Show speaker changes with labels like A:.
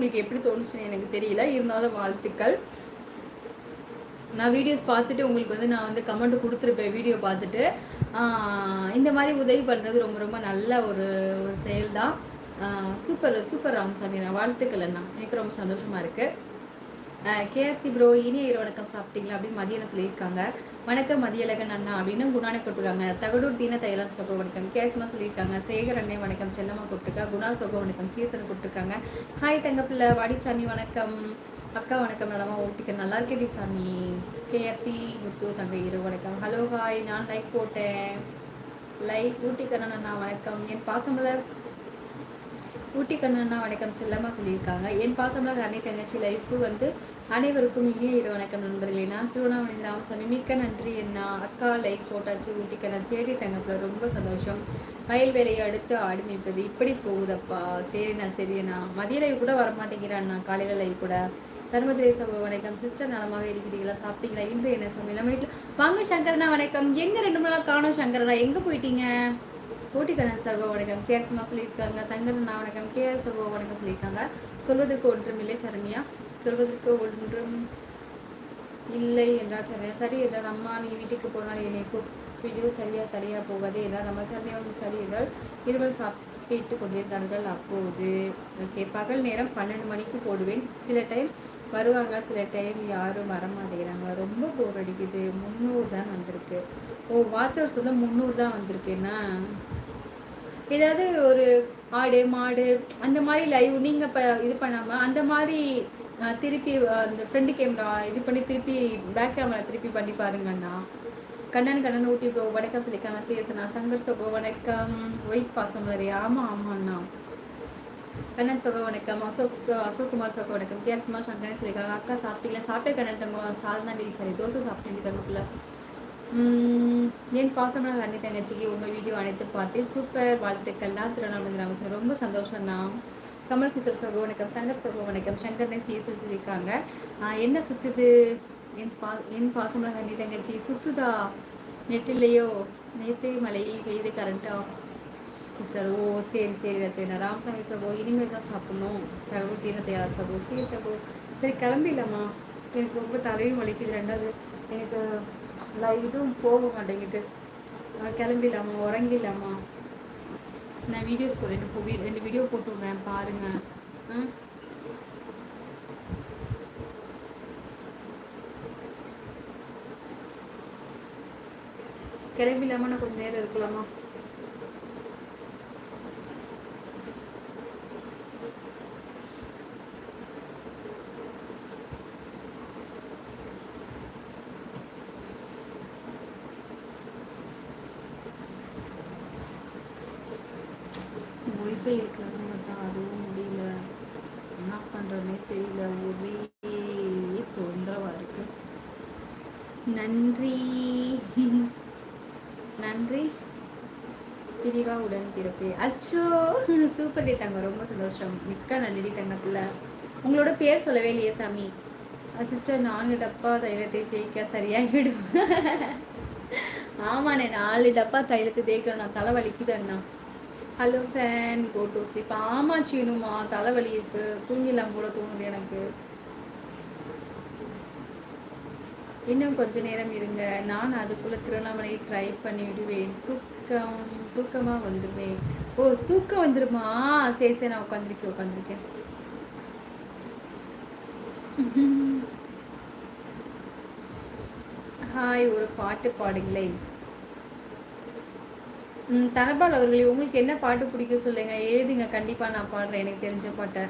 A: உங்களுக்கு எப்படி தோணுச்சுன்னு எனக்கு தெரியல, இருந்தாலும் வாழ்த்துக்கள். நான் வீடியோஸ் பார்த்துட்டு உங்களுக்கு வந்து நான் வந்து கமெண்ட் கொடுத்துருப்பேன் வீடியோ பார்த்துட்டு. இந்த மாதிரி உதவி பண்ணுறது ரொம்ப ரொம்ப நல்ல ஒரு ஒரு செயல் தான். சூப்பர் சூப்பர் ராமசாமி, நான் வாழ்த்துக்கள் அண்ணா, எனக்கு ரொம்ப சந்தோஷமாக இருக்குது. கேஆர்சி ப்ரோ, இனிய இரு வணக்கம், சாப்பிட்டீங்களா அப்படின்னு மதியம் சொல்லியிருக்காங்க. வணக்கம் மதியழகன் அண்ணா அப்படின்னு குணானை கொட்டுருக்காங்க. தகடூர் தீன தையலாம் சொகோ வணக்கம் கேஸ்மா சொல்லியிருக்காங்க. சேகர் அண்ணே வணக்கம், செல்லம்மா கொட்டுருக்கா. குணா சொகோ வணக்கம், சீசன் கொட்டுருக்காங்க. ஹாய் தங்கப்பிள்ளை வாடிச்சாமி வணக்கம், அக்கா வணக்கம், நலமா ஓட்டிக்க நல்லா இருக்கேடி சாமி. கேஆர்சி முத்து தங்கை இரு வணக்கம். ஹலோ ஹாய், நான் லைக் போட்டேன். லைக் ஊட்டிக்கண்ணன் அண்ணா வணக்கம். என் பாசமலர் ஊட்டி கண்ணா வணக்கம், செல்லம்மா சொல்லியிருக்காங்க. என் பாசமலர் அன்னை தங்கச்சி லைஃபு வந்து அனைவருக்கும் இனிய இரு வணக்கம் நண்பர்களே. நான் திருவண்ணாமலை ராமசாமி, மிக்க நன்றி அண்ணா. அக்கா லைக் போட்டாச்சு ஊட்டிக்கண்ணா. சரி தங்கப்பில் ரொம்ப சந்தோஷம். வயல் வேலையை அடுத்து ஆடி மீட்பது இப்படி போகுதப்பா. சரிண்ணா சரியண்ணா. மதிய லைவ் கூட வரமாட்டேங்கிறாண்ணா, காலையில் லைவ் கூட. தர்மதிரே சகோ வணக்கம். சிஸ்டர் நலமாக இருக்கிறீங்களா, சாப்பிட்டீங்களா, இன்று என்ன சமையல் நம்ம வீட்டில் வாங்க. சங்கரண்ணா வணக்கம். எங்கே 2 நாளாக காணோம் சங்கரண்ணா, எங்கே போயிட்டீங்க? ஊட்டிக்கண்ணன் சகோ வணக்கம், கேஎஸ்மா சொல்லியிருக்காங்க. சங்கரண்ணா வணக்கம், கேஆர் சகோ வணக்கம் சொல்லியிருக்காங்க. சொல்வதற்கு ஒன்றும் இல்லை சரண்யா, சொல்வதற்கு ஒன்றும் இல்லை என்றால் சரண்யா. சரி என்றால் அம்மா நீ வீட்டுக்கு போனால் என்னை கூப்பிடு, சரியா தனியாக போகாது என்றால் நம்ம சரண்யாவும் சரி என்றால் இருவர் சாப்பிட்டு கொண்டிருந்தார்கள். அப்போது ஓகே, பகல் நேரம் 12 மணிக்கு போடுவேன். சில டைம் வருவாங்க, சில டைம் யாரும் வரமாட்டேங்கிறாங்க, ரொம்ப போர் அடிக்குது. 300 தான் வந்திருக்கு. ஓ, வாட்சர்ஸ் வந்து 300 தான் வந்திருக்குன்னா ஏதாவது ஒரு ஆடு மாடு அந்த மாதிரி லைவ் நீங்கள் இப்போ இது பண்ணாமல் அந்த மாதிரி திருப்பி அந்த ஃப்ரெண்டு கேமரா இது பண்ணி திருப்பி பேக் கேமரா திருப்பி பண்ணி பாருங்கண்ணா. கண்ணன் ஊட்டி ப்ரோ வணக்கம் சொல்லியிருக்காங்க. சிஎஸ்ண்ணா. சங்கர் சகோ வணக்கம். ஒயிட் பாசம் வரை ஆமாம் ஆமாண்ணா. கண்ணன் சகோ வணக்கம். அசோக்குமார் சகோ வணக்கம். கேர்ஸ்மா சங்கரன் சொல்லியிருக்காங்க. அக்கா சாப்பிட்டீங்களா? சாப்பிட்டே கண்ணன் தங்க சாதனா டீ சரி தோசை சாப்பிட்டு தங்கக்குள்ள. என் பாசமலர் அண்ணி தங்கச்சிக்கு உங்கள் வீடியோ அனைத்து பார்த்தேன், சூப்பர் வாழ்த்துக்கள்லாம். திருவண்ணாமலை ராமசாமி ரொம்ப சந்தோஷம்ண்ணா. கமல் கிஷோர் சகோ வணக்கம். சங்கர் சகோ வணக்கம். சங்கர்னே சிஎஸ்எல் சொல்லியிருக்காங்க. என்ன சுற்றுது என் பாசமலர் அண்ணி தங்கச்சி சுற்றுதா? நெட்டில்லையோ? நேற்றே மழை பெய்து கரண்ட் ஆஃப் சிஸ்டர். ஓ சரி சரிண்ணா. ராமசாமி சகோ இனிமேல் தான் சாப்பிட்ணும். தகவல் தீரத்தை யார் சகோ சரி சகோ. சரி கிளம்பிடலாமா? எனக்கு ரொம்ப தலையும் வலிக்குது. 2வது எனக்கு இதுவும் போக மாட்டேங்குது. கிளம்பிடலாமா? உறங்கிடலாமா? நான் வீடியோஸ் போட்டு 2 வீடியோ போட்டுவிடுறேன் பாருங்க. கிளம்பிடலாமா? நான் கொஞ்சம் நேரம் இருக்கலாமா? ஒய்ஃபை இருக்கிறது பார்த்தா அதுவும் முடியல, என்ன பண்ணுறதுனே தெரியல, ஒரே தொந்தரவாக இருக்கு. நன்றி நன்றி பிரிவா உடன் பிறப்பே. அச்சோ சூப்பர் டே தங்க, ரொம்ப சந்தோஷம், மிக்க நன்றி தங்கத்தில். உங்களோட பேர் சொல்லவே இல்லையே சாமி. சிஸ்டர் 4 டப்பா தைலத்தை தேய்க்க சரியாகிவிடும். ஆமாண்ணே 4 டப்பா தைலத்தை தேய்க்கணும், நான் தலை வலிக்குது அண்ணா. Hello fan go to sleep. ஆமாம் சீனுமா, தலைவலி இருக்கு, தூங்கிடலாம் போல தோணுது எனக்கு. இன்னும் கொஞ்ச நேரம் இருங்க, நான் அதுக்குள்ளே திருவண்ணாமலை ட்ரை பண்ணி விடுவேன். தூக்கமாக வந்துடுவேன். ஓ தூக்கம் வந்துடுமா? சரி சரி, நான் உட்காந்துருக்கேன். ஹாய், ஒரு பாட்டு பாடுங்களேன். தனபால் அவர்களே, உங்களுக்கு என்ன பாட்டு பிடிக்கும் சொல்லுங்க, எழுதுங்க, கண்டிப்பாக நான் பாடுறேன் எனக்கு தெரிஞ்ச பாட்டை.